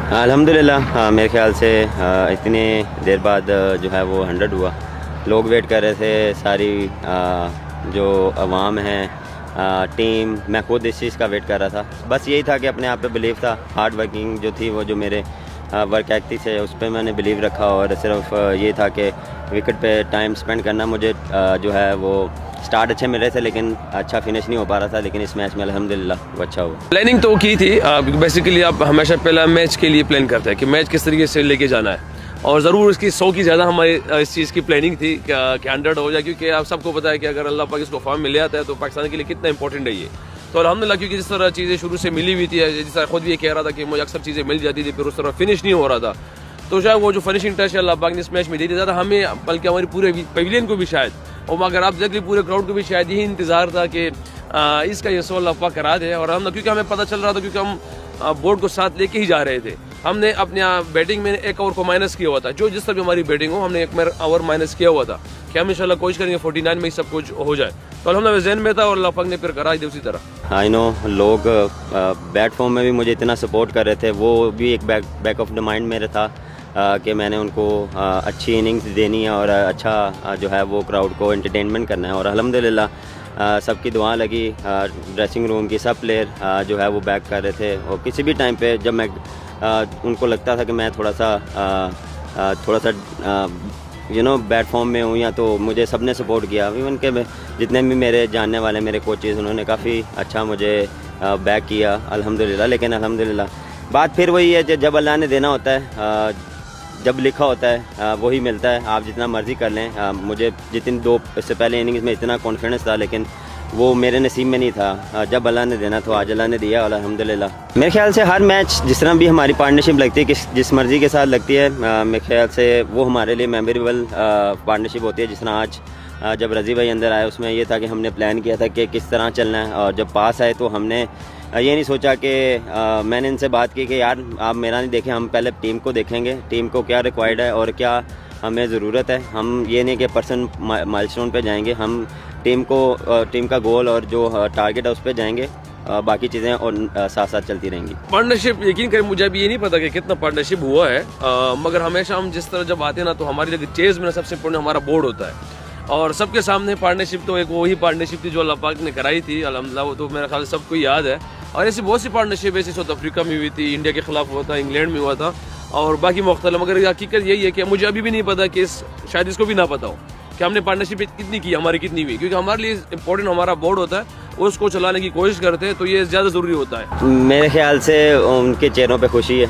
अल्हम्दुलिल्लाह मेरे ख्याल से इतने देर बाद जो है वो 100 हुआ। लोग वेट कर रहे थे, सारी जो अवाम है, टीम, मैं खुद इस चीज़ का वेट कर रहा था। बस यही था कि अपने आप पे बिलीव था, हार्ड वर्किंग जो थी वो जो मेरे वर्क एथिक्स है उस पर मैंने बिलीव रखा और सिर्फ ये था कि विकेट पे टाइम स्पेंड करना। मुझे जो है वो स्टार्ट अच्छे मिल रहे थे लेकिन अच्छा फिनिश नहीं हो पा रहा था, लेकिन इस मैच में अल्हम्दुलिल्लाह वो अच्छा हुआ। प्लानिंग तो की थी, बेसिकली आप हमेशा पहला मैच के लिए प्लान करते हैं कि मैच किस तरीके से लेके जाना है, और ज़रूर इसकी 100 की ज़्यादा हमारी इस चीज़ की प्लानिंग थी कि 100 हो जाए, क्योंकि आप सबको पता है कि अगर अल्लाह पाक इसको फॉर्म में ले आता है तो पाकिस्तान के लिए कितना इंपॉर्टेंट है ये। तो अल्हम्दुलिल्लाह, क्योंकि जिस तरह चीज़ें शुरू से मिली हुई थी, जिस तरह खुद भी ये कह रहा था कि मुझे अक्सर चीज़ें मिल जाती थी फिर उस तरह फिनिश नहीं हो रहा था, तो शायद वो जो फिनिशिंग टच अल्लाह पाक ने इस मैच में दी थी ज़्यादा हमें, बल्कि हमारे पूरे पवेलियन को भी शायद, और अगर आप देख पूरे क्राउड को भी शायद यही इंतज़ार था कि इसका ये 100 अल्लाह पाक करा दे। और हम, क्योंकि हमें पता चल रहा था, क्योंकि हम बोर्ड को साथ लेके ही जा रहे थे, हमने अपने बैटिंग में एक ओवर को माइनस किया हुआ था, जो जिस तरह भी हमारी बैटिंग हो हमने एक ओवर माइनस किया हुआ था कि हम इंशाल्लाह कोशिश करेंगे 49 में ही सब कुछ हो जाए। तो अल्हम्दुलिल्लाह ज़हन में था और अल्लाह पाक ने फिर करा दी उसी तरह। आई नो लोग बैट फॉर्म में भी मुझे इतना सपोर्ट कर रहे थे, वो भी एक बैक ऑफ द माइंड मेरे था कि मैंने उनको अच्छी इनिंग्स देनी है और अच्छा जो है वो क्राउड को एंटरटेनमेंट करना है। और अल्हम्दुलिल्लाह सबकी दुआ लगी, ड्रेसिंग रूम की सब प्लेयर जो है वो बैक कर रहे थे। और किसी भी टाइम पे जब मैं उनको लगता था कि मैं थोड़ा सा बैट फॉर्म में हूँ या, तो मुझे सबने सपोर्ट किया। इवन के जितने भी मेरे जानने वाले मेरे कोचेज़, उन्होंने काफ़ी अच्छा मुझे बैक किया अल्हम्दुलिल्लाह। लेकिन अल्हम्दुलिल्लाह बात फिर वही है, जब अल्लाह ने देना होता है, जब लिखा होता है वही मिलता है। आप जितना मर्ज़ी कर लें, मुझे जितनी दो इससे पहले इनिंग्स में इतना कॉन्फिडेंस था, लेकिन वो मेरे नसीब में नहीं था। जब अल्लाह ने देना तो आज अल्लाह ने दिया अल्हम्दुलिल्लाह। मेरे ख्याल से हर मैच जिस तरह भी हमारी पार्टनरशिप लगती है, जिस मर्ज़ी के साथ लगती है, मेरे ख्याल से वो हमारे लिए मेमोरेबल पार्टनरशिप होती है। जिस तरह आज जब रज़ी भाई अंदर आए, उसमें ये था कि हमने प्लान किया था कि किस तरह चलना है, और जब पास आए तो हमने ये नहीं सोचा कि मैंने इनसे बात की कि यार आप मेरा नहीं देखें, हम पहले टीम को देखेंगे, टीम को क्या रिक्वायर्ड है और क्या हमें ज़रूरत है। हम ये नहीं कि पर्सन माइलस्टोन पे जाएंगे, हम टीम का गोल और जो टारगेट है उस पर जाएंगे, बाकी चीज़ें और साथ साथ चलती रहेंगी। पार्टनरशिप, यकीन करें मुझे अभी ये नहीं पता कि कितना पार्टनरशिप हुआ है, मगर हमेशा हम जिस तरह जब आते हैं ना, तो हमारी जगह चेज़ में सबसे इम्पोर्टेंट हमारा बोर्ड होता है, और सबके सामने पार्टनरशिप तो एक वही पार्टनरशिप थी जो अल्लाह पाक ने कराई थी अल्हम्दुलिल्लाह। वो तो मेरे ख्याल से सबको याद है, और ऐसी बहुत सी पार्टनरशिप ऐसी साउथ अफ्रीका में हुई थी, इंडिया के खिलाफ हुआ था, इंग्लैंड में हुआ था, और बाकी मुख्तलिफ। मगर हकीकत यही है कि मुझे अभी भी नहीं पता कि शायद इसको भी ना पता हो कि हमने पार्टनरशिप कितनी की, हमारी कितनी हुई, क्योंकि हमारे लिए इंपॉर्टेंट हमारा बोर्ड होता है, उसको चलाने की कोशिश करते हैं, तो ये ज़्यादा ज़रूरी होता है। मेरे ख्याल से उनके चेहरों पे खुशी है।